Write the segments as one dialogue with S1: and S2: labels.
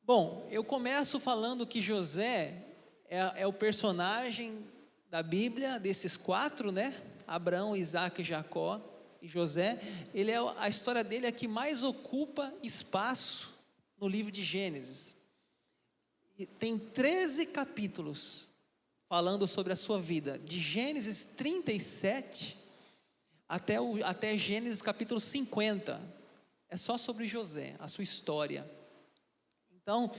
S1: Bom, eu começo falando que José é o personagem da Bíblia, desses quatro, né? Abraão, Isaac, Jacó e José. A história dele é a que mais ocupa espaço no livro de Gênesis. E tem 13 capítulos falando sobre a sua vida, de Gênesis 37 até Gênesis capítulo 50. É só sobre José, a sua história. Então,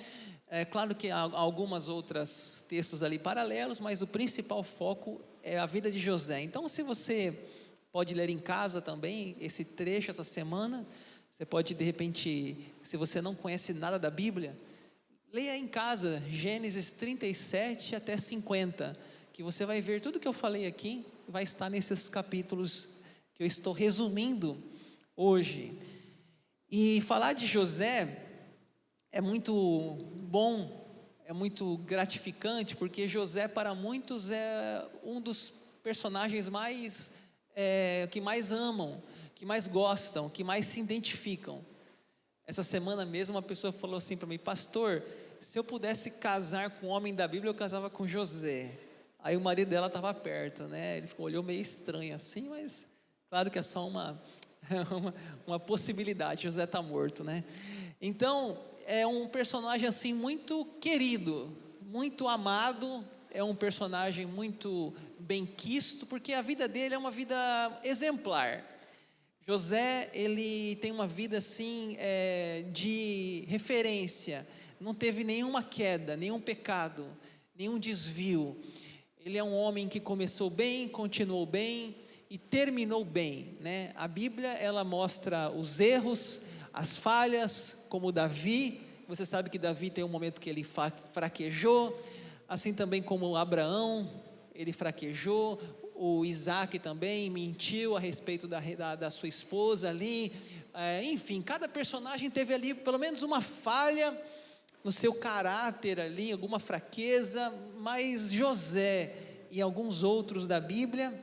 S1: é claro que há algumas outras textos ali paralelos, mas o principal foco é a vida de José. Então, se você pode ler em casa também esse trecho essa semana, você pode de repente, se você não conhece nada da Bíblia, leia em casa Gênesis 37 até 50, que você vai ver tudo que eu falei aqui, vai estar nesses capítulos que eu estou resumindo hoje. E falar de José é muito bom, é muito gratificante, porque José para muitos é um dos personagens que mais amam, que mais gostam, que mais se identificam. Essa semana mesmo uma pessoa falou assim para mim: pastor, se eu pudesse casar com um homem da Bíblia, eu casava com José. Aí o marido dela estava perto, né? Ele olhou meio estranho assim, mas claro que é só uma possibilidade. José está morto, né? Então é um personagem assim muito querido, muito amado, é um personagem muito benquisto, porque a vida dele é uma vida exemplar. José, ele tem uma vida assim de referência, não teve nenhuma queda, nenhum pecado, nenhum desvio. Ele é um homem que começou bem, continuou bem e terminou bem, né? A Bíblia, ela mostra os erros, as falhas, como Davi. Você sabe que Davi tem um momento que ele fraquejou, assim também como Abraão, ele fraquejou. O Isaac também mentiu a respeito da sua esposa ali. Enfim, cada personagem teve ali pelo menos uma falha no seu caráter ali, alguma fraqueza. Mas José e alguns outros da Bíblia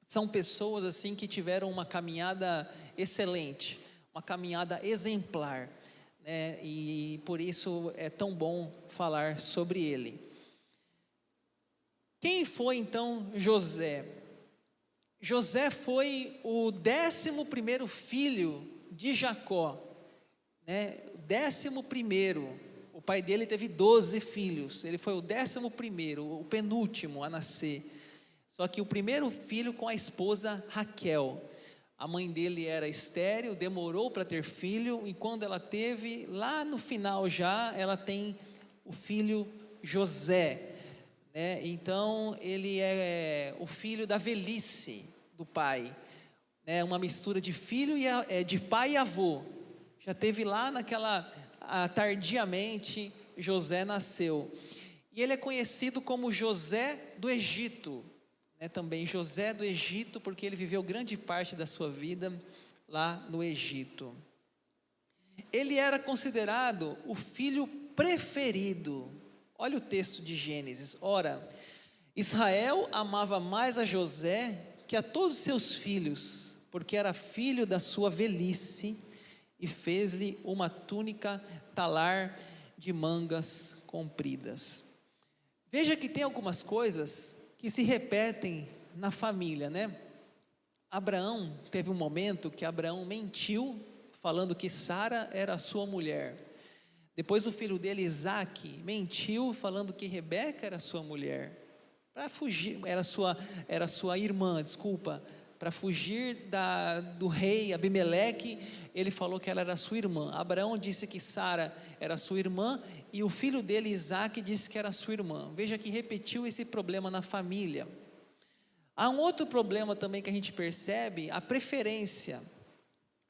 S1: são pessoas assim que tiveram uma caminhada excelente, uma caminhada exemplar, né? E por isso é tão bom falar sobre ele. Quem foi então José? José foi o 11º filho de Jacó, né? O 11º. O pai dele teve 12 filhos, ele foi o 11º, o penúltimo a nascer. Só que o primeiro filho com a esposa Raquel. A mãe dele era estéril, demorou para ter filho, e quando ela teve, lá no final já, ela tem o filho José, né? Então ele é o filho da velhice do pai, né? Uma mistura de filho de pai e avô. Já teve lá tardiamente José nasceu, e ele é conhecido como José do Egito, né? Também José do Egito, porque ele viveu grande parte da sua vida lá no Egito. Ele era considerado o filho preferido. Olha o texto de Gênesis. Ora, Israel amava mais a José que a todos seus filhos, porque era filho da sua velhice, e fez-lhe uma túnica talar de mangas compridas. Veja que tem algumas coisas que se repetem na família, né? Abraão, teve um momento que Abraão mentiu, falando que Sara era a sua mulher. Depois o filho dele, Isaac, mentiu, falando que Rebeca era sua mulher, para fugir, era sua irmã, desculpa, para fugir do rei Abimeleque. Ele falou que ela era sua irmã. Abraão disse que Sara era sua irmã, e o filho dele, Isaac, disse que era sua irmã. Veja que repetiu esse problema na família. Há um outro problema também que a gente percebe, a preferência.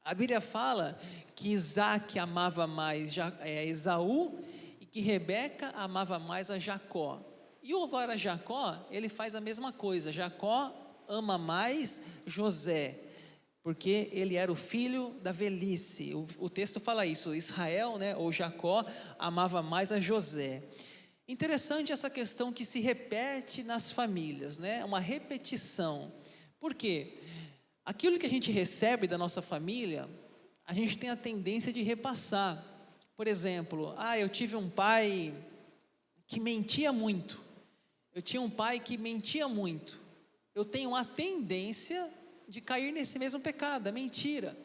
S1: A Bíblia fala que Isaac amava mais Esaú, e que Rebeca amava mais a Jacó. E agora Jacó, ele faz a mesma coisa. Jacó ama mais José, porque ele era o filho da velhice. O texto fala isso. Israel, né, ou Jacó, amava mais a José. Interessante essa questão que se repete nas famílias, né? Uma repetição. Por quê? Aquilo que a gente recebe da nossa família, a gente tem a tendência de repassar. por exemplo, eu tive um pai que mentia muito. Eu tinha um pai que mentia muito. Eu tenho a tendência de cair nesse mesmo pecado, a mentira.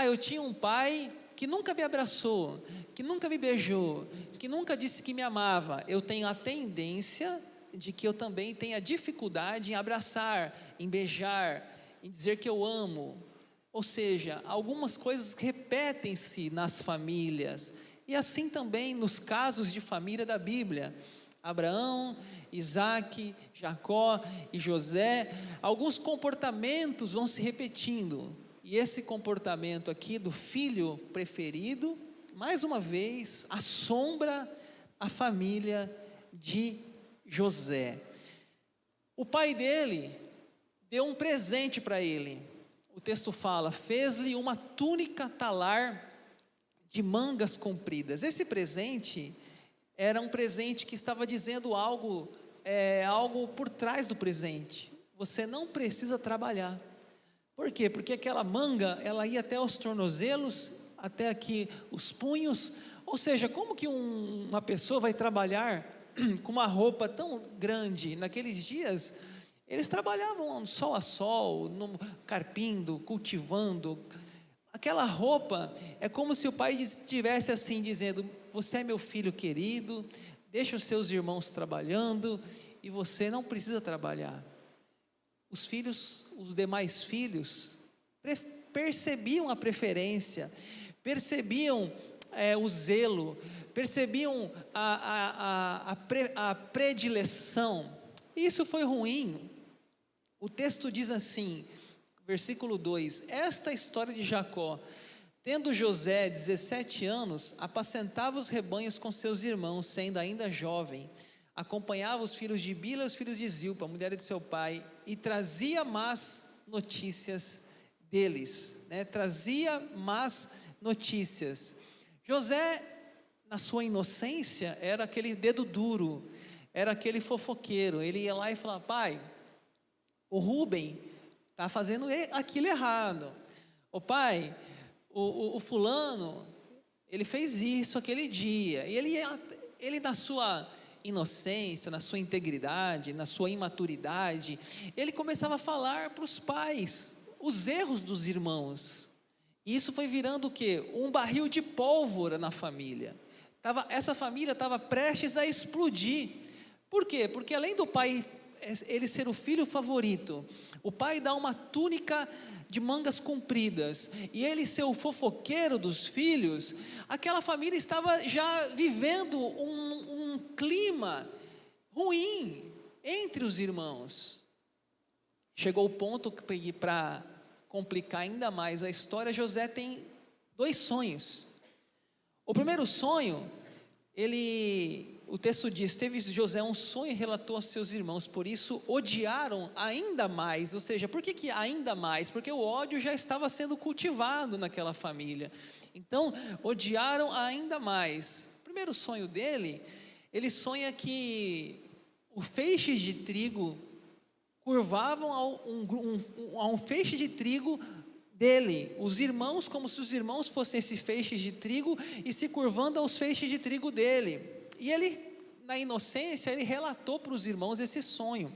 S1: Eu tinha um pai que nunca me abraçou, que nunca me beijou, que nunca disse que me amava. Eu tenho a tendência de que eu também tenha dificuldade em abraçar, em beijar, em dizer que eu amo. Ou seja, algumas coisas repetem-se nas famílias, e assim também nos casos de família da Bíblia. Abraão, Isaque, Jacó e José, alguns comportamentos vão se repetindo, e esse comportamento aqui do filho preferido, mais uma vez, assombra a família de José. O pai dele deu um presente para ele. O texto fala: fez-lhe uma túnica talar de mangas compridas. Esse presente era um presente que estava dizendo algo por trás do presente. Você não precisa trabalhar. Por quê? Porque aquela manga, ela ia até os tornozelos, até aqui os punhos. Ou seja, como que uma pessoa vai trabalhar com uma roupa tão grande? Naqueles dias, eles trabalhavam sol a sol, carpindo, cultivando. Aquela roupa é como se o pai estivesse assim dizendo: você é meu filho querido, deixa os seus irmãos trabalhando e você não precisa trabalhar. Os demais filhos percebiam a preferência, percebiam o zelo, percebiam a predileção. Isso foi ruim. O texto diz assim, versículo 2: esta história de Jacó: tendo José 17 anos, apacentava os rebanhos com seus irmãos, sendo ainda jovem, acompanhava os filhos de Bila e os filhos de Zilpa, mulher de seu pai, e trazia más notícias deles, trazia más notícias. José, na sua inocência, era aquele dedo duro, era aquele fofoqueiro. Ele ia lá e falava: pai, o Rubem está fazendo aquilo errado. O pai, o fulano, ele fez isso aquele dia. E ele na sua inocência, na sua integridade, na sua imaturidade, ele começava a falar para os pais os erros dos irmãos. E isso foi virando o quê? Um barril de pólvora na família. Essa família estava prestes a explodir. Por quê? Porque além do pai ele ser o filho favorito, o pai dá uma túnica de mangas compridas, e ele ser o fofoqueiro dos filhos, aquela família estava já vivendo um clima ruim entre os irmãos. Chegou o ponto que, para complicar ainda mais a história, José tem 2 sonhos. O primeiro sonho, o texto diz: teve José um sonho e relatou aos seus irmãos, por isso odiaram ainda mais. Ou seja, por que ainda mais? Porque o ódio já estava sendo cultivado naquela família. Então, odiaram ainda mais. O primeiro sonho dele, ele sonha que os feixes de trigo curvavam a um feixe de trigo dele, os irmãos, como se os irmãos fossem esses feixes de trigo, e se curvando aos feixes de trigo dele. E ele, na inocência, ele relatou para os irmãos esse sonho.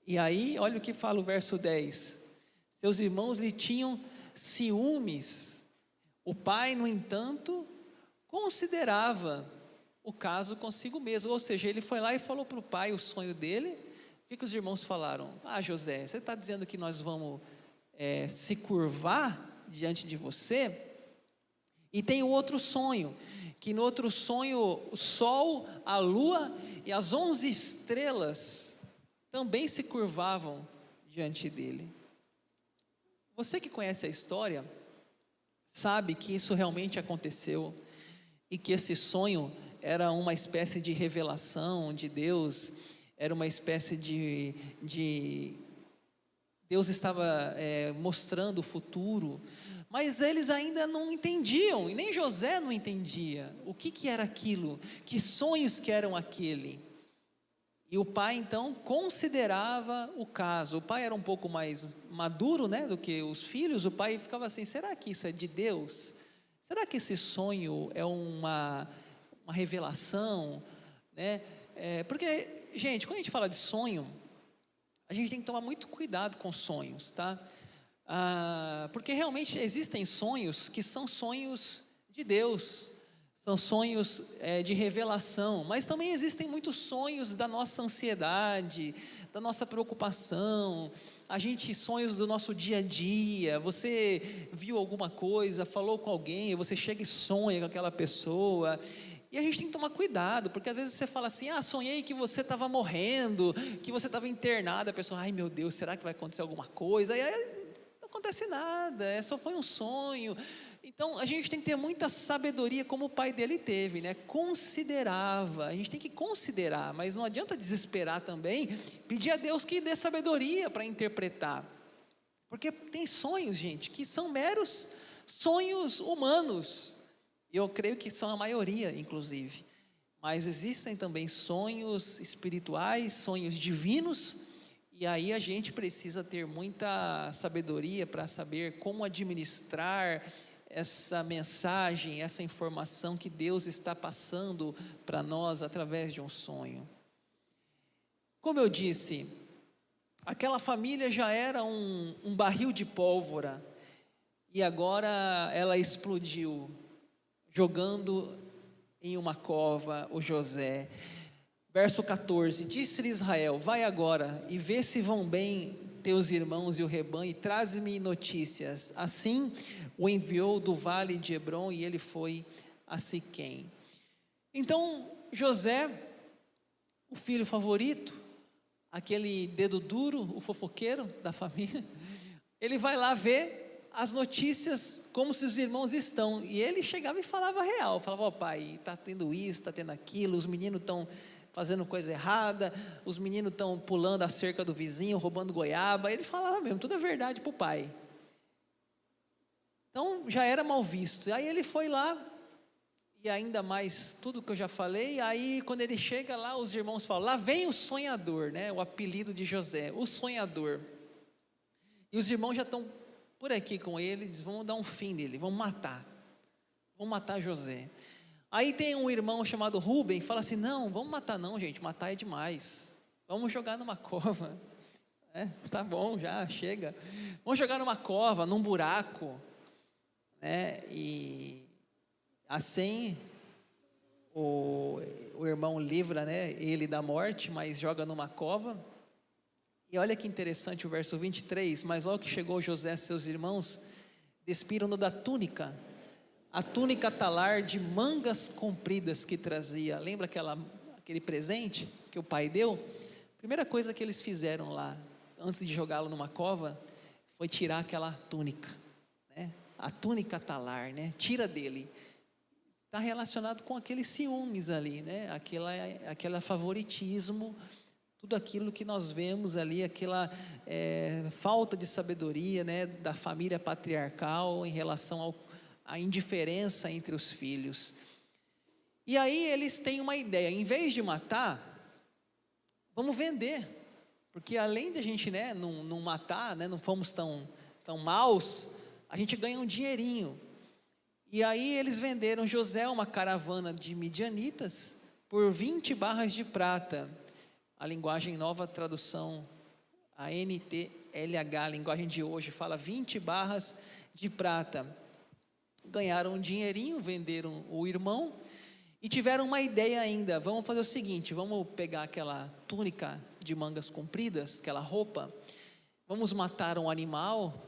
S1: E aí, olha o que fala o verso 10: seus irmãos lhe tinham ciúmes. O pai, no entanto, considerava o caso consigo mesmo. Ou seja, ele foi lá e falou para o pai o sonho dele. O que os irmãos falaram? José, você está dizendo que nós vamos se curvar diante de você? E tem o outro sonho, que no outro sonho o sol, a lua e as 11 estrelas também se curvavam diante dele. Você que conhece a história sabe que isso realmente aconteceu, e que esse sonho era uma espécie de revelação de Deus, era uma espécie de Deus estava mostrando o futuro, mas eles ainda não entendiam, e nem José não entendia o que era aquilo, que sonhos que eram aquele. E o pai então considerava o caso. O pai era um pouco mais maduro, do que os filhos. O pai ficava assim: será que isso é de Deus? será que esse sonho é uma revelação, né? Porque, gente, quando a gente fala de sonho, a gente tem que tomar muito cuidado com sonhos, tá? Porque realmente existem sonhos que são sonhos de Deus, são sonhos de revelação, mas também existem muitos sonhos da nossa ansiedade, da nossa preocupação, sonhos do nosso dia a dia. Você viu alguma coisa, falou com alguém, você chega e sonha com aquela pessoa, e a gente tem que tomar cuidado, porque às vezes você fala assim, sonhei que você estava morrendo, que você estava internado, a pessoa, ai meu Deus, será que vai acontecer alguma coisa? E aí não acontece nada, só foi um sonho. Então a gente tem que ter muita sabedoria, como o pai dele teve, né? Considerava, a gente tem que considerar, mas não adianta desesperar também, pedir a Deus que dê sabedoria para interpretar, porque tem sonhos, gente, que são meros sonhos humanos. Eu creio que são a maioria, inclusive, mas existem também sonhos espirituais, sonhos divinos, e aí a gente precisa ter muita sabedoria para saber como administrar essa mensagem, essa informação que Deus está passando para nós através de um sonho. Como eu disse, aquela família já era um barril de pólvora, e agora ela explodiu, jogando em uma cova o José. Verso 14, disse-lhe Israel, vai agora e vê se vão bem teus irmãos e o rebanho, e traze-me notícias. Assim o enviou do vale de Hebrom, e ele foi a Siquém. Então José, o filho favorito, aquele dedo duro, o fofoqueiro da família, ele vai lá ver as notícias, como se os irmãos estão, e ele chegava e falava real, falava, pai, está tendo isso, está tendo aquilo, os meninos estão fazendo coisa errada, os meninos estão pulando a cerca do vizinho, roubando goiaba. Ele falava mesmo, tudo é verdade para o pai. Então já era mal visto. Aí ele foi lá, e ainda mais tudo que eu já falei. Aí quando ele chega lá, os irmãos falam, lá vem o sonhador, né? O apelido de José, o sonhador. E os irmãos já estão por aqui com ele, eles vão dar um fim nele, vão matar José. Aí tem um irmão chamado Rubem, fala assim, não, vamos matar não, gente, matar é demais, vamos jogar numa cova, tá bom, já, chega, vamos jogar numa cova, num buraco, né, e assim, o irmão livra, né, ele da morte, mas joga numa cova. E olha que interessante o verso 23, mas logo que chegou José e seus irmãos, despiram-no da túnica, a túnica talar de mangas compridas que trazia. Lembra aquele presente que o pai deu? Primeira coisa que eles fizeram lá, antes de jogá-lo numa cova, foi tirar aquela túnica, né? A túnica talar, né? Tira dele. Está relacionado com aqueles ciúmes ali, né? Aquele favoritismo, tudo aquilo que nós vemos ali, aquela falta de sabedoria, né, da família patriarcal em relação à indiferença entre os filhos. E aí eles têm uma ideia, em vez de matar, vamos vender, porque além de a gente, né, não matar, né, não fomos tão maus, a gente ganha um dinheirinho. E aí eles venderam José, uma caravana de midianitas, por 20 barras de prata. A linguagem nova tradução, a NTLH, a linguagem de hoje, fala 20 barras de prata. Ganharam um dinheirinho, venderam o irmão e tiveram uma ideia ainda. Vamos fazer o seguinte, vamos pegar aquela túnica de mangas compridas, aquela roupa, vamos matar um animal,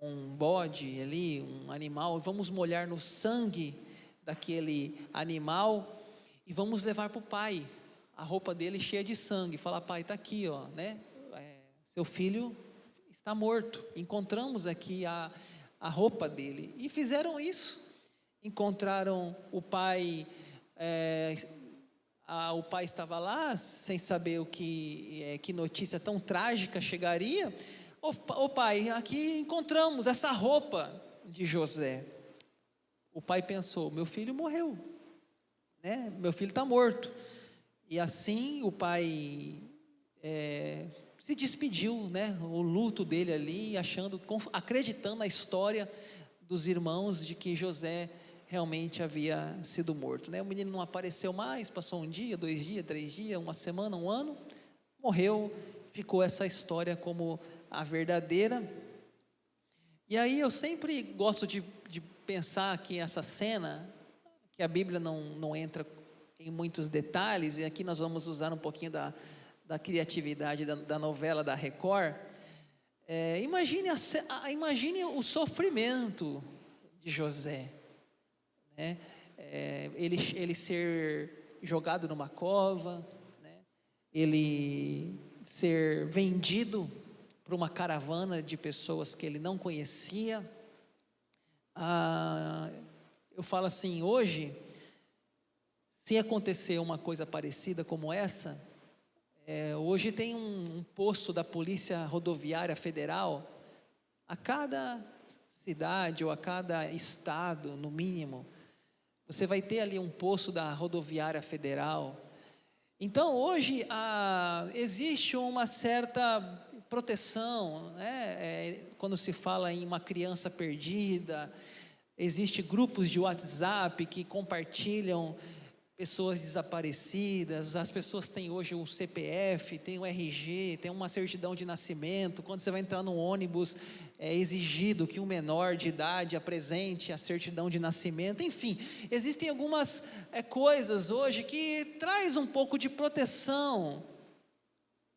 S1: um bode ali, um animal, vamos molhar no sangue daquele animal e vamos levar para o pai a roupa dele cheia de sangue, falar, pai, está aqui, ó, né? Seu filho está morto, encontramos aqui a roupa dele. E fizeram isso, encontraram o pai, o pai estava lá, sem saber que notícia tão trágica chegaria. Ô pai, aqui encontramos essa roupa de José. O pai pensou, meu filho morreu, né? Meu filho está morto. E assim o pai se despediu, né? O luto dele ali, acreditando na história dos irmãos de que José realmente havia sido morto, né? O menino não apareceu mais, passou um dia, 2 dias, 3 dias, uma semana, um ano, morreu, ficou essa história como a verdadeira. E aí eu sempre gosto de pensar que essa cena, que a Bíblia não entra em muitos detalhes, e aqui nós vamos usar um pouquinho da criatividade da novela da Record. Imagine o sofrimento de José, né? Ele ser jogado numa cova, né? Ele ser vendido para uma caravana de pessoas que ele não conhecia. Eu falo assim, hoje, se acontecer uma coisa parecida como essa, hoje tem um posto da Polícia Rodoviária Federal a cada cidade ou a cada estado, no mínimo, você vai ter ali um posto da Rodoviária Federal. Então hoje existe uma certa proteção, né? Quando se fala em uma criança perdida, existem grupos de WhatsApp que compartilham pessoas desaparecidas. As pessoas têm hoje um CPF, tem um RG, tem uma certidão de nascimento. Quando você vai entrar no ônibus, é exigido que um menor de idade apresente a certidão de nascimento. Enfim, existem algumas coisas hoje que traz um pouco de proteção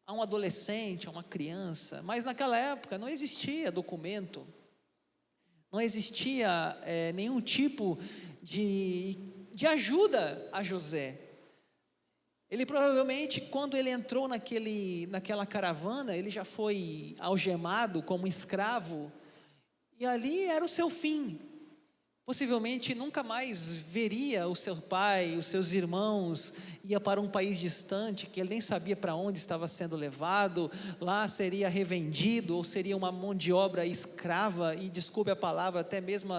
S1: a um adolescente, a uma criança, mas naquela época não existia documento, não existia nenhum tipo de ajuda a José. Ele provavelmente, quando ele entrou naquela caravana, ele já foi algemado como escravo, e ali era o seu fim. Possivelmente nunca mais veria o seu pai, os seus irmãos, ia para um país distante, que ele nem sabia para onde estava sendo levado, lá seria revendido, ou seria uma mão de obra escrava, e desculpe a palavra, até mesmo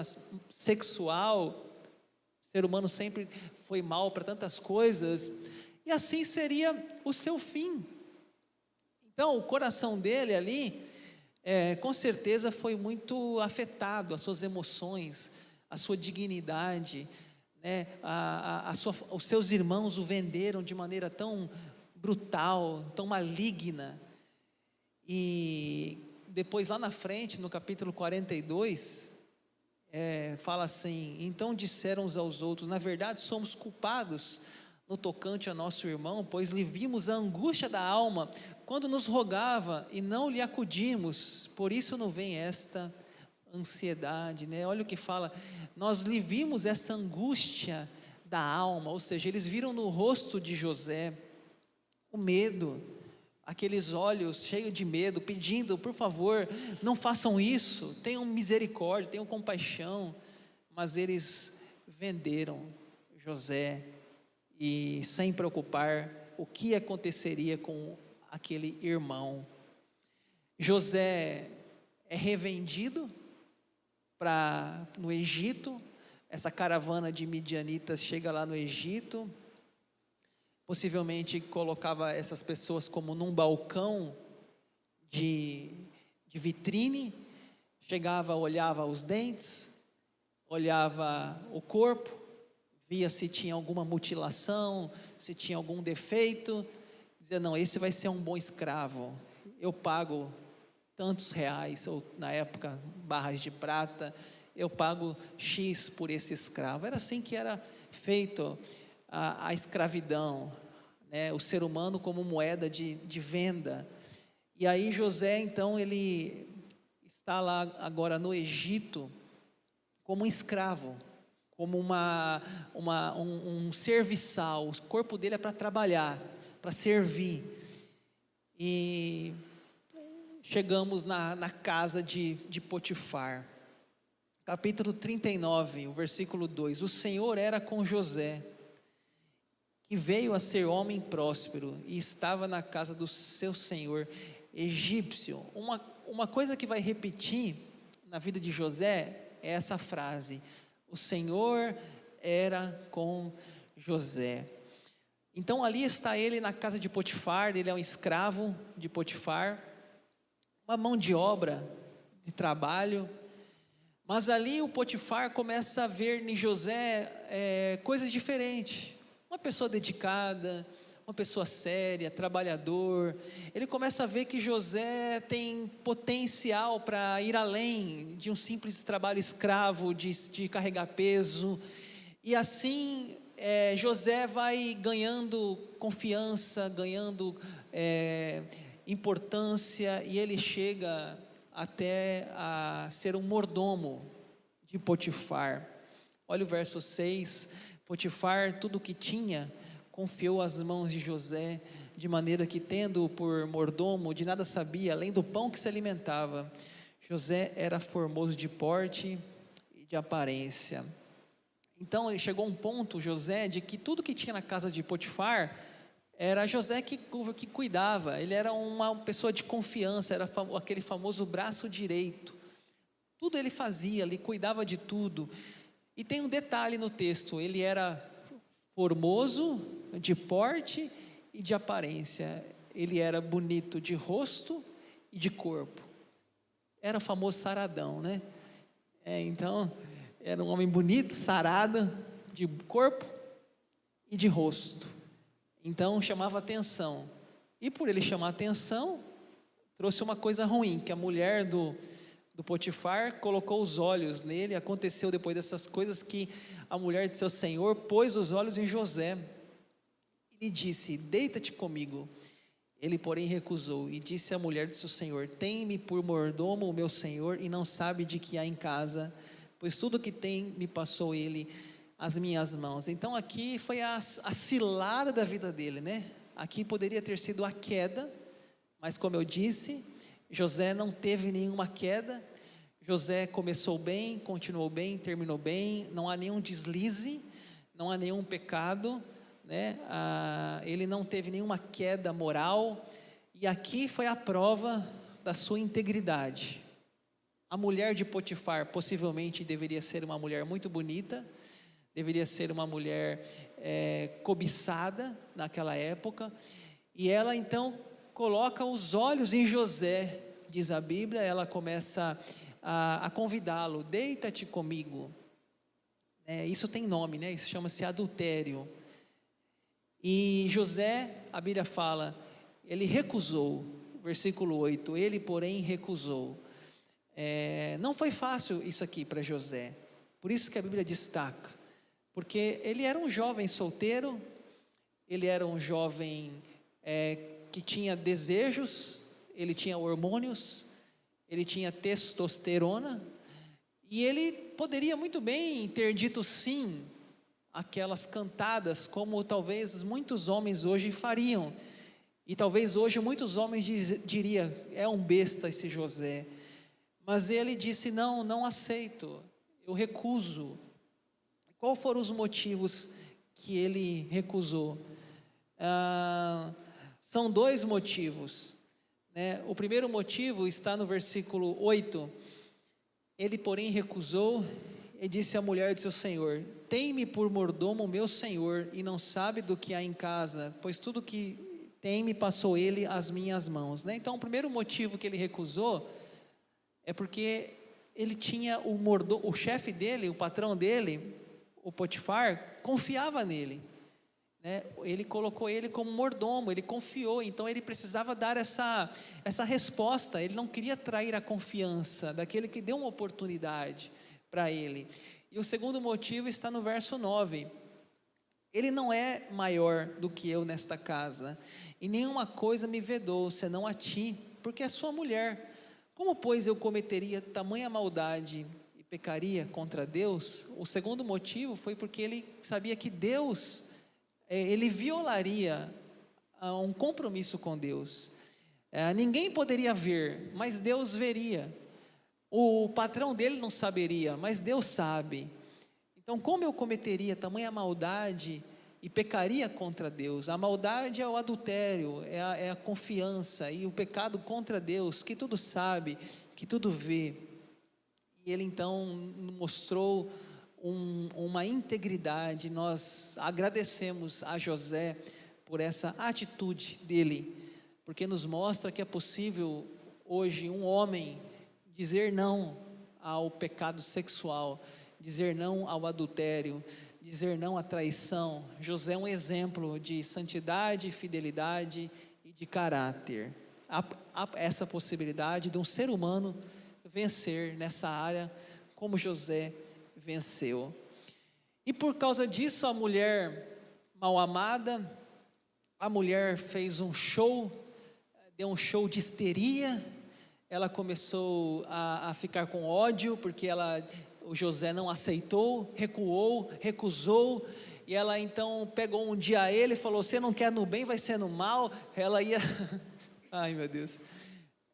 S1: sexual. O ser humano sempre foi mal para tantas coisas, e assim seria o seu fim. Então o coração dele ali, com certeza foi muito afetado, as suas emoções, a sua dignidade, né? Os seus irmãos o venderam de maneira tão brutal, tão maligna, e depois lá na frente, no capítulo 42, fala assim: então disseram uns aos outros, na verdade somos culpados no tocante a nosso irmão, pois lhe vimos a angústia da alma, quando nos rogava e não lhe acudimos, por isso não vem esta ansiedade, né? Olha o que fala, nós lhe vimos essa angústia da alma, ou seja, eles viram no rosto de José o medo, aqueles olhos cheios de medo, pedindo, por favor, não façam isso, tenham misericórdia, tenham compaixão, mas eles venderam José, e sem preocupar o que aconteceria com aquele irmão. José é revendido no Egito. Essa caravana de midianitas chega lá no Egito, possivelmente colocava essas pessoas como num balcão de vitrine, chegava, olhava os dentes, olhava o corpo, via se tinha alguma mutilação, se tinha algum defeito, dizia, não, esse vai ser um bom escravo, eu pago tantos reais, ou na época barras de prata, eu pago X por esse escravo. Era assim que era feito a escravidão, né? O ser humano como moeda de venda. E aí José, então, ele está lá agora no Egito como um escravo, como um serviçal. O corpo dele é para trabalhar, para servir. E chegamos na casa de Potifar, capítulo 39, o versículo 2, o Senhor era com José, que veio a ser homem próspero, e estava na casa do seu senhor egípcio. Uma coisa que vai repetir na vida de José, é essa frase, o Senhor era com José. Então ali está ele na casa de Potifar, ele é um escravo de Potifar, uma mão de obra, de trabalho, Mas ali o Potifar começa a ver em José coisas diferentes. Uma pessoa dedicada, uma pessoa séria, trabalhador. Ele começa a ver que José tem potencial para ir além de um simples trabalho escravo, de carregar peso. E assim José vai ganhando confiança, ganhando importância, e ele chega até a ser um mordomo de Potifar. Olha o verso 6, Potifar tudo o que tinha, confiou às mãos de José, de maneira que tendo-o por mordomo, de nada sabia, além do pão que se alimentava. José era formoso de porte e de aparência. Então chegou um ponto, José, de que tudo que tinha na casa de Potifar, era José que cuidava. Ele era uma pessoa de confiança, era aquele famoso braço direito. Tudo ele fazia, ele cuidava de tudo. E tem um detalhe no texto, ele era formoso de porte e de aparência. Ele era bonito de rosto e de corpo. Era o famoso saradão, né? Então, era um homem bonito, sarado, de corpo e de rosto. Então, chamava atenção. E por ele chamar atenção, trouxe uma coisa ruim, que a mulher do Potifar colocou os olhos nele. Aconteceu depois dessas coisas que a mulher de seu senhor pôs os olhos em José e lhe disse: deita-te comigo. Ele porém recusou e disse à mulher de seu senhor: tem-me por mordomo o meu senhor e não sabe de que há em casa, pois tudo que tem me passou ele às minhas mãos. Então aqui foi a cilada da vida dele, né? Aqui poderia ter sido a queda, mas como eu disse, José não teve nenhuma queda. José começou bem, continuou bem, terminou bem. Não há nenhum deslize, não há nenhum pecado, né? Ele não teve nenhuma queda moral. E aqui foi a prova da sua integridade. A mulher de Potifar possivelmente deveria ser uma mulher muito bonita, deveria ser uma mulher cobiçada naquela época. E ela então coloca os olhos em José, diz a Bíblia. Ela começa a convidá-lo: deita-te comigo. Isso tem nome, né? Isso chama-se adultério. E José, a Bíblia fala, ele recusou. Versículo 8, ele porém recusou. Não foi fácil isso aqui para José, por isso que a Bíblia destaca, porque ele era um jovem solteiro, ele era um jovem que tinha desejos, ele tinha hormônios, ele tinha testosterona, e ele poderia muito bem ter dito sim aquelas cantadas, como talvez muitos homens hoje fariam, e talvez hoje muitos homens diriam: é um besta esse José. Mas ele disse: não aceito, eu recuso. Qual foram os motivos que ele recusou? São dois motivos, né? O primeiro motivo está no versículo 8. Ele porém recusou e disse à mulher de seu senhor: tem-me por mordomo o meu senhor, e não sabe do que há em casa, pois tudo que tem me passou ele às minhas mãos, né? Então o primeiro motivo que ele recusou é porque ele tinha o chefe dele, o patrão dele, o Potifar, confiava nele, né? Ele colocou ele como mordomo, ele confiou, então ele precisava dar essa resposta. Ele não queria trair a confiança daquele que deu uma oportunidade para ele. E o segundo motivo está no verso 9: ele não é maior do que eu nesta casa, e nenhuma coisa me vedou, senão a ti, porque é sua mulher. Como, pois, eu cometeria tamanha maldade e pecaria contra Deus? O segundo motivo foi porque ele sabia que Deus, ele violaria um compromisso com Deus. Ninguém poderia ver, mas Deus veria. O patrão dele não saberia, mas Deus sabe. Então, como eu cometeria tamanha maldade e pecaria contra Deus? A maldade é o adultério, é a confiança, e o pecado contra Deus, que tudo sabe, que tudo vê. E ele então mostrou uma integridade. Nós agradecemos a José por essa atitude dele, porque nos mostra que é possível hoje um homem dizer não ao pecado sexual, dizer não ao adultério, dizer não à traição. José é um exemplo de santidade, fidelidade e de caráter. Há essa possibilidade de um ser humano vencer nessa área como José venceu. E por causa disso, a mulher mal amada, a mulher fez um show, deu um show de histeria. Ela começou a ficar com ódio, porque o José não aceitou, recuou, recusou, e ela então pegou um dia a ele e falou: você não quer no bem, vai ser no mal. Ela ia, ai meu Deus,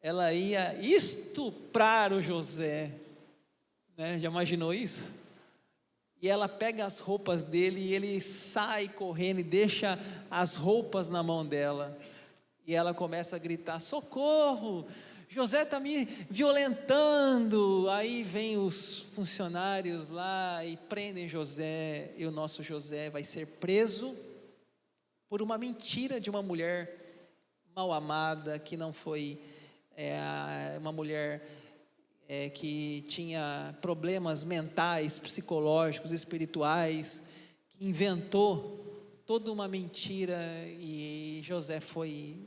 S1: ela ia estuprar o José, né? Já imaginou isso? E ela pega as roupas dele e ele sai correndo e deixa as roupas na mão dela, e ela começa a gritar: socorro! José está me violentando. Aí vem os funcionários lá e prendem José, e o nosso José vai ser preso por uma mentira de uma mulher mal amada, que não foi uma mulher que tinha problemas mentais, psicológicos, espirituais, que inventou toda uma mentira, e José foi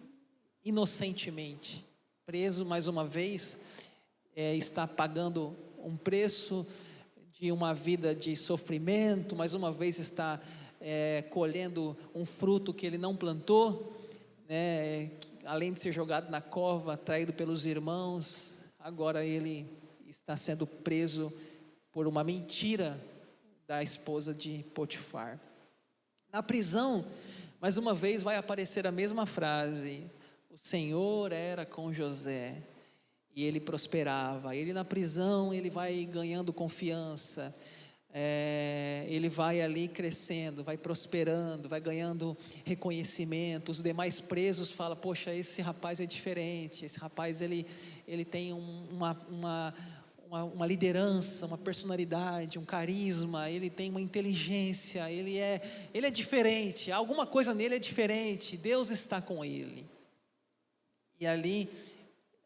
S1: inocentemente preso mais uma vez, está pagando um preço de uma vida de sofrimento, mais uma vez está colhendo um fruto que ele não plantou, né? Além de ser jogado na cova, traído pelos irmãos, agora ele está sendo preso por uma mentira da esposa de Potifar. Na prisão, mais uma vez vai aparecer a mesma frase: o Senhor era com José, e ele prosperava. Ele na prisão, ele vai ganhando confiança, ele vai ali crescendo, vai prosperando, vai ganhando reconhecimento. Os demais presos falam: poxa, esse rapaz é diferente, esse rapaz ele tem uma liderança, uma personalidade, um carisma, ele tem uma inteligência, ele é diferente, alguma coisa nele é diferente, Deus está com ele. E ali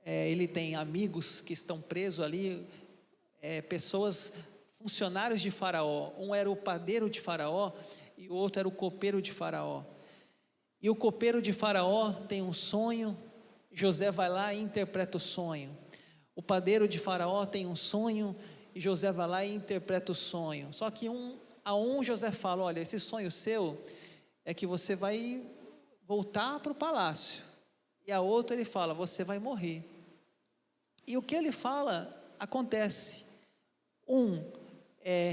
S1: ele tem amigos que estão presos ali, pessoas, funcionários de Faraó. Um era o padeiro de Faraó e o outro era o copeiro de Faraó. E o copeiro de Faraó tem um sonho, José vai lá e interpreta o sonho. O padeiro de Faraó tem um sonho e José vai lá e interpreta o sonho. Só que a um José fala: olha, esse sonho seu é que você vai voltar para o palácio. E a outra ele fala: você vai morrer. E o que ele fala acontece. Um é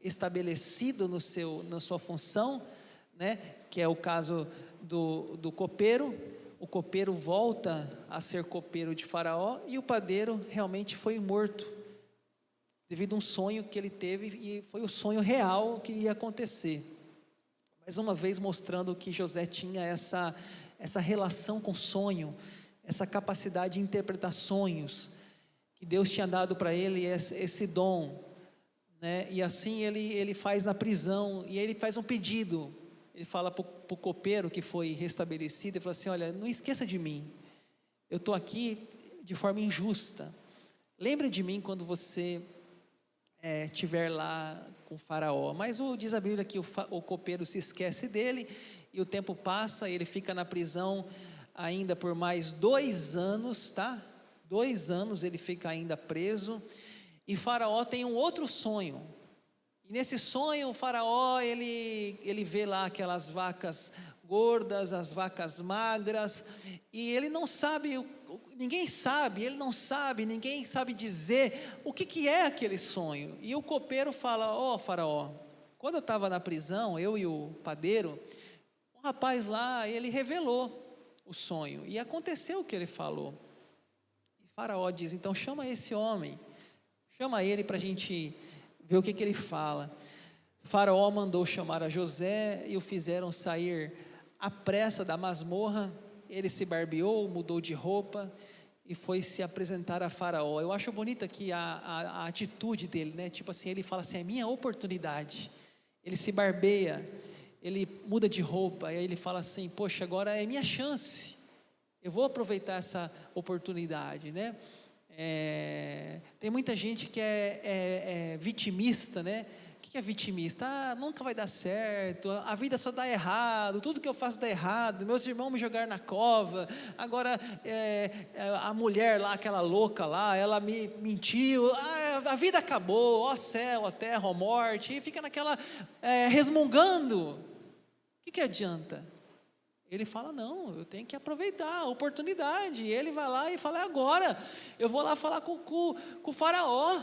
S1: reestabelecido na sua função, né? Que é o caso do copeiro. O copeiro volta a ser copeiro de Faraó, e o padeiro realmente foi morto devido a um sonho que ele teve, e foi o sonho real que ia acontecer. Mais uma vez mostrando que José tinha essa relação com sonho, essa capacidade de interpretar sonhos, que Deus tinha dado para ele esse dom, né? E assim ele faz na prisão, e ele faz um pedido. Ele fala para o copeiro que foi restabelecido, ele fala assim: olha, não esqueça de mim, eu estou aqui de forma injusta, lembre de mim quando você estiver lá com o Faraó. Mas diz a Bíblia que o copeiro se esquece dele, e o tempo passa, ele fica na prisão ainda por mais 2 anos, tá? 2 anos ele fica ainda preso, e Faraó tem um outro sonho. E nesse sonho, o Faraó, ele vê lá aquelas vacas gordas, as vacas magras, e ele não sabe, ninguém sabe dizer o que é aquele sonho. E o copeiro fala: ó, Faraó, quando eu estava na prisão, eu e o padeiro, um rapaz lá, ele revelou o sonho, e aconteceu o que ele falou. E Faraó diz: então chama esse homem, chama ele para a gente ver o que ele fala. Faraó mandou chamar a José e o fizeram sair à pressa da masmorra. Ele se barbeou, mudou de roupa e foi se apresentar a Faraó. Eu acho bonita aqui a atitude dele, né? Tipo assim, ele fala assim: é minha oportunidade. Ele se barbeia, ele muda de roupa, e aí ele fala assim: poxa, agora é minha chance, eu vou aproveitar essa oportunidade, né? Tem muita gente que é vitimista, né? O que é vitimista? Nunca vai dar certo, a vida só dá errado, tudo que eu faço dá errado, meus irmãos me jogaram na cova, agora a mulher lá, aquela louca lá, ela me mentiu, a vida acabou, ó céu, ó terra, ó morte, e fica naquela resmungando. O que adianta? Ele fala, não, eu tenho que aproveitar a oportunidade. E ele vai lá e fala, agora, eu vou lá falar com o faraó.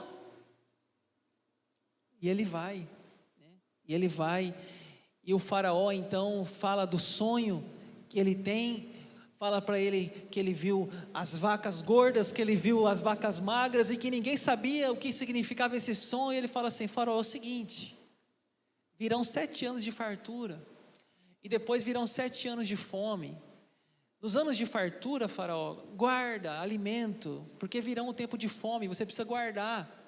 S1: E ele vai, né? E o faraó então fala do sonho que ele tem, fala para ele que ele viu as vacas gordas, que ele viu as vacas magras, e que ninguém sabia o que significava esse sonho. E ele fala assim, faraó, é o seguinte, virão 7 anos de fartura, e depois virão 7 anos de fome. Nos anos de fartura, faraó, guarda alimento, porque virão um tempo de fome, você precisa guardar,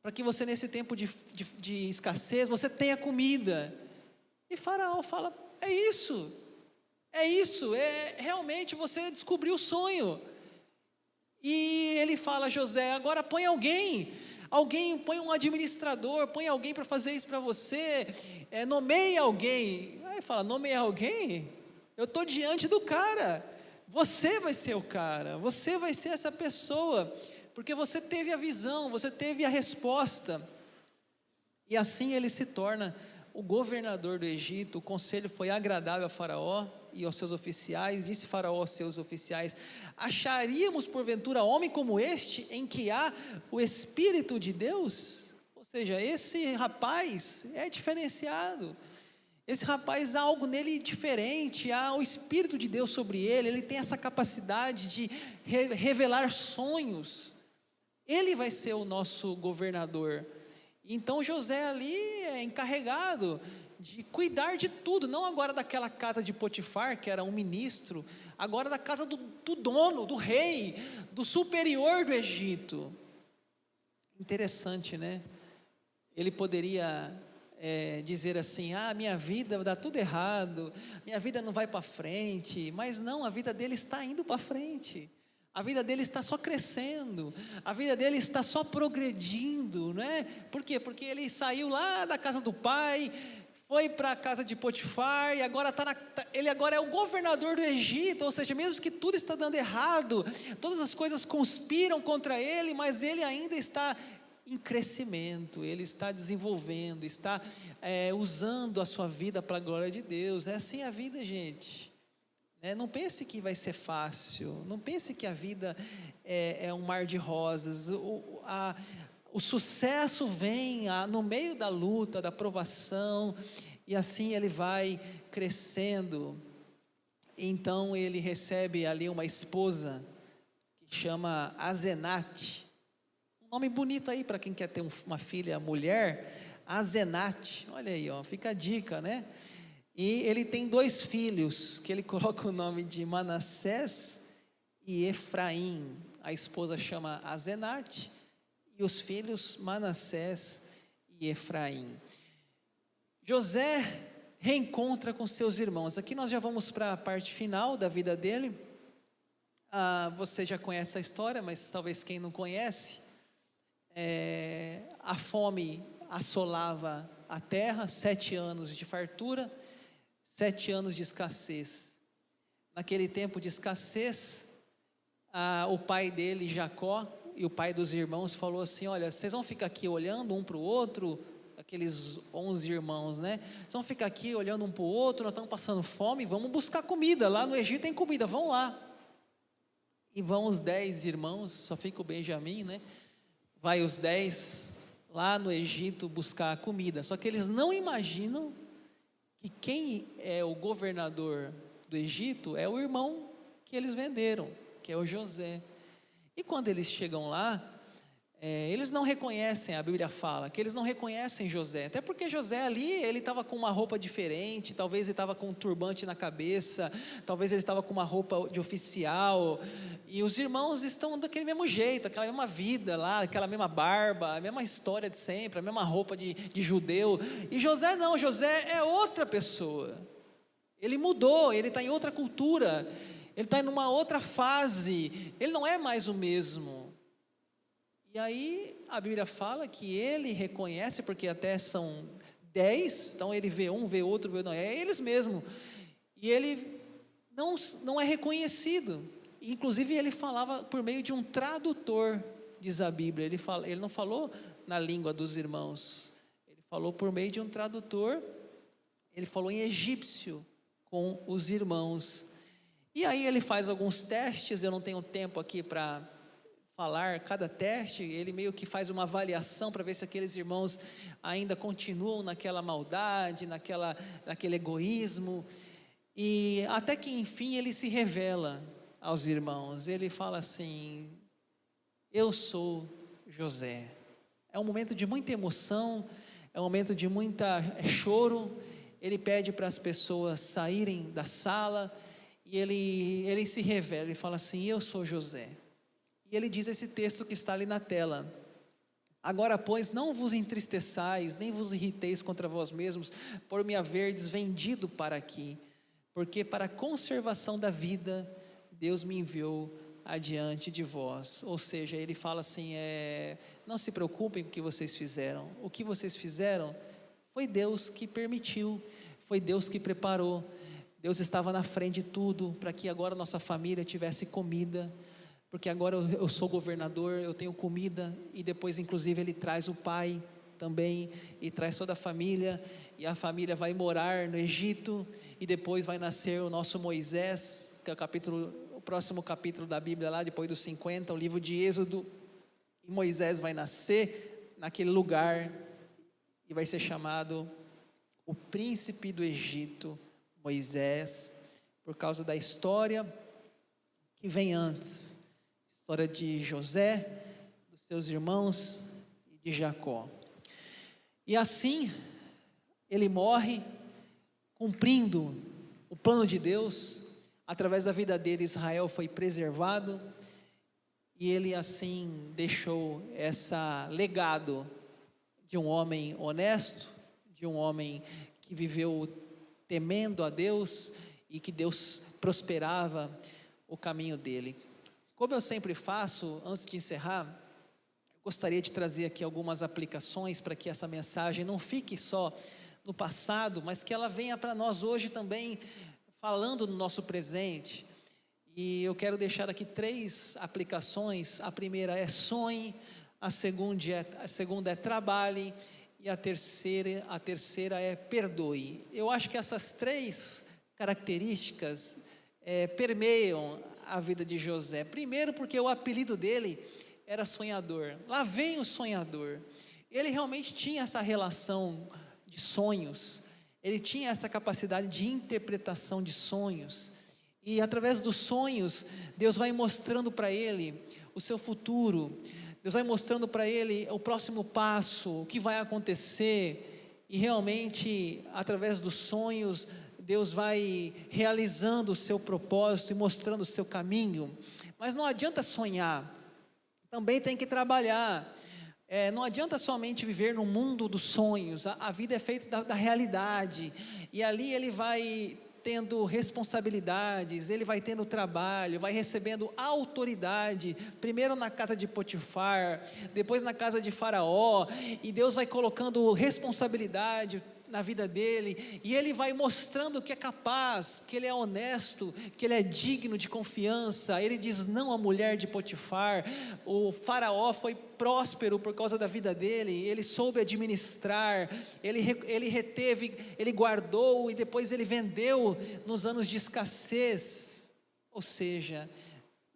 S1: para que você nesse tempo de escassez, você tenha comida. E faraó fala, é isso, realmente você descobriu o sonho. E ele fala, José, agora põe alguém, põe um administrador, põe alguém para fazer isso para você, nomeie alguém. Aí fala, nomeia alguém? Eu estou diante do cara, você vai ser o cara, você vai ser essa pessoa, porque você teve a visão, você teve a resposta. E assim ele se torna o governador do Egito. O conselho foi agradável a Faraó e aos seus oficiais. Disse Faraó aos seus oficiais, acharíamos porventura homem como este, em que há o Espírito de Deus? Ou seja, esse rapaz é diferenciado, esse rapaz há algo nele diferente, há o Espírito de Deus sobre ele, ele tem essa capacidade de revelar sonhos, ele vai ser o nosso governador. Então José ali é encarregado de cuidar de tudo, não agora daquela casa de Potifar, que era um ministro, agora da casa do dono, do rei, do superior do Egito. Interessante, né? Ele poderia dizer assim, minha vida dá tudo errado, minha vida não vai para frente, mas não, a vida dele está indo para frente, a vida dele está só crescendo, a vida dele está só progredindo, não é? Por quê? Porque ele saiu lá da casa do pai, foi para a casa de Potifar, e agora ele agora é o governador do Egito, ou seja, mesmo que tudo está dando errado, todas as coisas conspiram contra ele, mas ele ainda está em crescimento, ele está desenvolvendo, está usando a sua vida para a glória de Deus. É assim a vida, gente. Não pense que vai ser fácil, não pense que a vida é um mar de rosas. O sucesso vem no meio da luta, da provação, e assim ele vai crescendo. Então ele recebe ali uma esposa que chama Asenate, um nome bonito aí para quem quer ter uma filha mulher, Asenate, olha aí, fica a dica, né? E ele tem 2 filhos, que ele coloca o nome de Manassés e Efraim. A esposa chama Asenate, e os filhos Manassés e Efraim. José reencontra com seus irmãos. Aqui nós já vamos para a parte final da vida dele. Você já conhece a história, mas talvez quem não conhece, a fome assolava a terra, 7 anos de fartura, 7 anos de escassez. Naquele tempo de escassez, o pai dele, Jacó, e o pai dos irmãos falou assim, olha, vocês vão ficar aqui olhando um para o outro, aqueles 11 irmãos, né? Vocês vão ficar aqui olhando um para o outro, nós estamos passando fome, vamos buscar comida, lá no Egito tem comida, vão lá. E vão os 10 irmãos, só fica o Benjamim, né? Vai os 10 lá no Egito buscar comida, só que eles não imaginam que quem é o governador do Egito é o irmão que eles venderam, que é o José. E quando eles chegam lá, eles não reconhecem, a Bíblia fala, que eles não reconhecem José, até porque José ali, ele estava com uma roupa diferente, talvez ele estava com um turbante na cabeça, talvez ele estava com uma roupa de oficial, e os irmãos estão daquele mesmo jeito, aquela mesma vida lá, aquela mesma barba, a mesma história de sempre, a mesma roupa de judeu, e José não, José é outra pessoa, ele mudou, ele está em outra cultura, ele está em uma outra fase, ele não é mais o mesmo. E aí a Bíblia fala que ele reconhece, porque até são 10, então ele vê um, vê outro, vê, não, é eles mesmo. E ele não é reconhecido. Inclusive ele falava por meio de um tradutor, diz a Bíblia. Ele não falou na língua dos irmãos, ele falou por meio de um tradutor, ele falou em egípcio com os irmãos. E aí ele faz alguns testes, eu não tenho tempo aqui para falar cada teste, ele meio que faz uma avaliação para ver se aqueles irmãos ainda continuam naquela maldade, naquele egoísmo, e até que enfim ele se revela aos irmãos, ele fala assim: eu sou José. É um momento de muita emoção, é um momento de muita choro. Ele pede para as pessoas saírem da sala, e ele se revela, ele fala assim: eu sou José. E ele diz esse texto que está ali na tela: agora pois não vos entristeçais, nem vos irriteis contra vós mesmos, por me haverdes vendido para aqui, porque para a conservação da vida, Deus me enviou adiante de vós. Ou seja, ele fala assim, não se preocupem com o que vocês fizeram, o que vocês fizeram, foi Deus que permitiu, foi Deus que preparou, Deus estava na frente de tudo, para que agora nossa família tivesse comida, porque agora eu sou governador, eu tenho comida, e depois inclusive ele traz o pai também, e traz toda a família, e a família vai morar no Egito, e depois vai nascer o nosso Moisés, que é o próximo capítulo da Bíblia lá, depois dos 50, o livro de Êxodo, e Moisés vai nascer naquele lugar, e vai ser chamado o príncipe do Egito, Moisés, por causa da história que vem antes, história de José, dos seus irmãos e de Jacó. E assim, ele morre, cumprindo o plano de Deus. Através da vida dele, Israel foi preservado, e ele assim deixou esse legado de um homem honesto, de um homem que viveu temendo a Deus, e que Deus prosperava o caminho dele. Como eu sempre faço, antes de encerrar, eu gostaria de trazer aqui algumas aplicações, para que essa mensagem não fique só no passado, mas que ela venha para nós hoje também, falando no nosso presente. E eu quero deixar aqui 3 aplicações. A primeira é sonhe, a segunda é trabalhe, e a terceira é perdoe. Eu acho que essas 3 características permeiam a vida de José. Primeiro, porque o apelido dele era sonhador. Lá vem o sonhador. Ele realmente tinha essa relação de sonhos, ele tinha essa capacidade de interpretação de sonhos, e através dos sonhos, Deus vai mostrando para ele o seu futuro, Deus vai mostrando para ele o próximo passo, o que vai acontecer, e realmente, através dos sonhos, Deus vai realizando o seu propósito e mostrando o seu caminho. Mas não adianta sonhar, também tem que trabalhar. Não adianta somente viver no mundo dos sonhos, a vida é feita da realidade, e ali ele vai tendo responsabilidades, ele vai tendo trabalho, vai recebendo autoridade, primeiro na casa de Potifar, depois na casa de Faraó, e Deus vai colocando responsabilidade na vida dele, e ele vai mostrando que é capaz, que ele é honesto, que ele é digno de confiança. Ele diz não à mulher de Potifar. O Faraó foi próspero por causa da vida dele, ele soube administrar, ele reteve, ele guardou, e depois ele vendeu nos anos de escassez. Ou seja,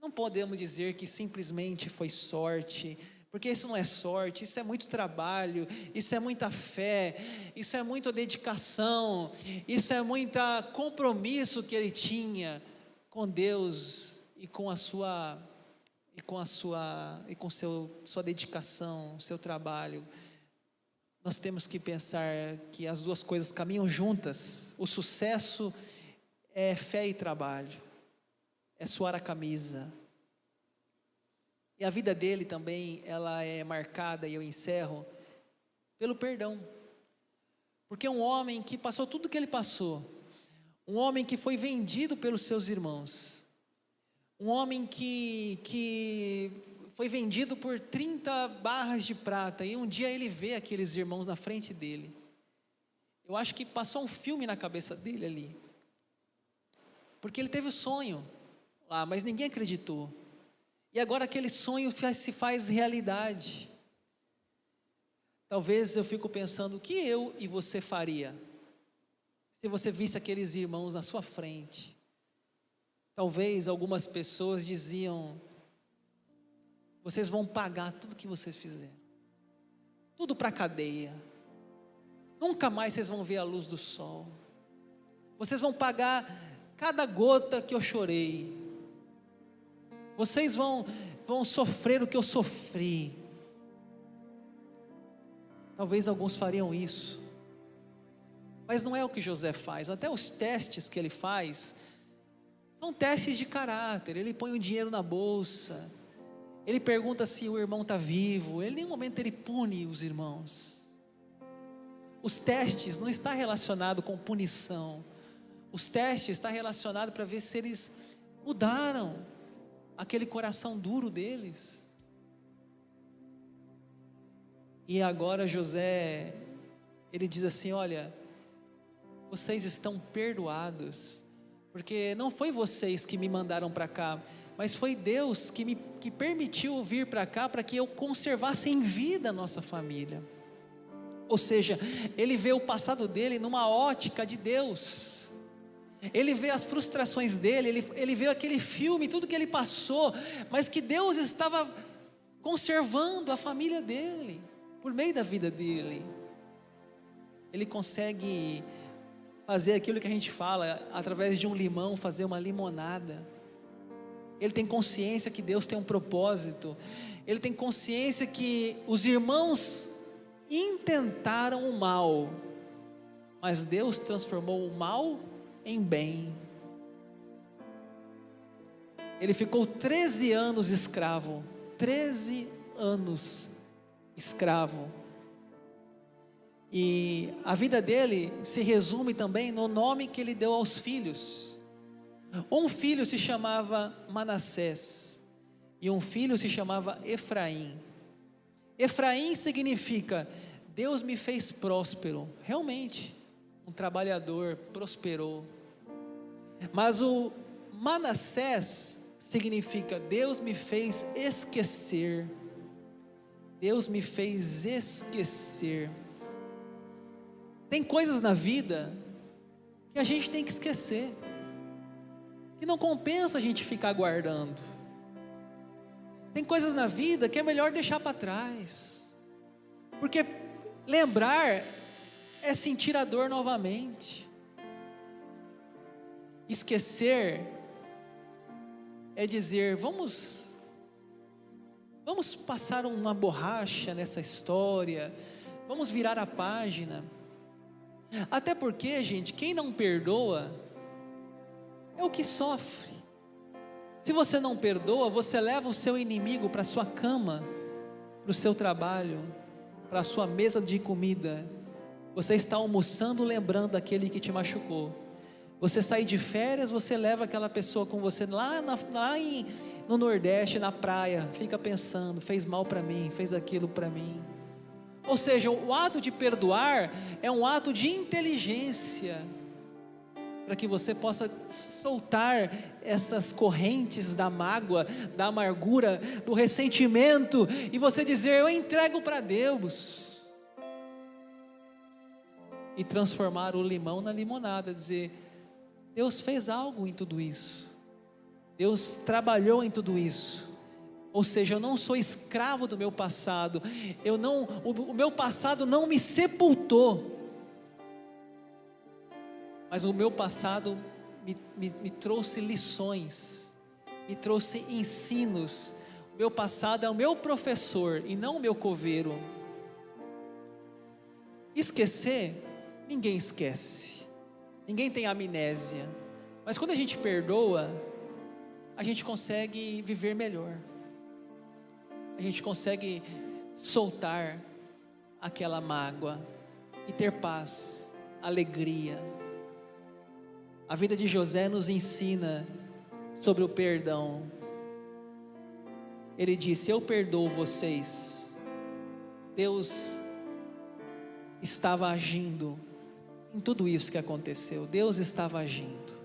S1: não podemos dizer que simplesmente foi sorte, porque isso não é sorte, isso é muito trabalho, isso é muita fé, isso é muita dedicação, isso é muito compromisso que ele tinha com Deus e com sua dedicação, seu trabalho. Nós temos que pensar que as duas coisas caminham juntas. O sucesso é fé e trabalho, é suar a camisa. E a vida dele também, ela é marcada, e eu encerro, pelo perdão. Porque um homem que passou tudo o que ele passou, um homem que foi vendido pelos seus irmãos, um homem que foi vendido por 30 barras de prata, e um dia ele vê aqueles irmãos na frente dele. Eu acho que passou um filme na cabeça dele ali, porque ele teve o sonho lá, mas ninguém acreditou, e agora aquele sonho se faz realidade. Talvez eu fico pensando, o que eu e você faria, se você visse aqueles irmãos na sua frente? Talvez algumas pessoas diziam, vocês vão pagar tudo que vocês fizeram, tudo para a cadeia, nunca mais vocês vão ver a luz do sol, vocês vão pagar cada gota que eu chorei, vocês vão sofrer o que eu sofri. Talvez alguns fariam isso, mas não é o que José faz. Até os testes que ele faz são testes de caráter. Ele põe o dinheiro na bolsa, ele pergunta se o irmão está vivo, em nenhum momento ele pune os irmãos. Os testes não estão relacionados com punição, os testes estão relacionados para ver se eles mudaram aquele coração duro deles. E agora José, ele diz assim, olha, vocês estão perdoados, porque não foi vocês que me mandaram para cá, mas foi Deus que permitiu vir para cá, para que eu conservasse em vida a nossa família. Ou seja, ele vê o passado dele numa ótica de Deus, ele vê as frustrações dele, ele vê aquele filme, tudo que ele passou, mas que Deus estava conservando a família dele, por meio da vida dele. Ele consegue fazer aquilo que a gente fala, através de um limão, fazer uma limonada. Ele tem consciência que Deus tem um propósito, ele tem consciência que os irmãos intentaram o mal, mas Deus transformou o mal em bem. Ele ficou 13 anos escravo, 13 anos escravo, e a vida dele se resume também no nome que ele deu aos filhos. Um filho se chamava Manassés, e um filho se chamava Efraim. Efraim significa, Deus me fez próspero. Realmente, um trabalhador prosperou. Mas o Manassés significa, Deus me fez esquecer. Deus me fez esquecer. Tem coisas na vida que a gente tem que esquecer, que não compensa a gente ficar guardando. Tem coisas na vida que é melhor deixar para trás, porque lembrar é sentir a dor novamente. Esquecer é dizer, vamos passar uma borracha nessa história, vamos virar a página. Até porque, gente, quem não perdoa é o que sofre. Se você não perdoa, você leva o seu inimigo para a sua cama, para o seu trabalho, para a sua mesa de comida. Você está almoçando lembrando daquele que te machucou. Você sai de férias, você leva aquela pessoa com você no Nordeste, na praia, fica pensando, fez mal para mim, fez aquilo para mim. Ou seja, o ato de perdoar é um ato de inteligência, para que você possa soltar essas correntes da mágoa, da amargura, do ressentimento, e você dizer, eu entrego para Deus, e transformar o limão na limonada, dizer, Deus fez algo em tudo isso, Deus trabalhou em tudo isso. Ou seja, eu não sou escravo do meu passado, o meu passado não me sepultou, mas o meu passado me trouxe lições, me trouxe ensinos. O meu passado é o meu professor e não o meu coveiro. Esquecer, ninguém esquece, ninguém tem amnésia, mas quando a gente perdoa, a gente consegue viver melhor. A gente consegue soltar aquela mágoa e ter paz, alegria. A vida de José nos ensina sobre o perdão. ele disse: eu perdoo vocês. Deus estava agindo em tudo isso que aconteceu. Deus estava agindo.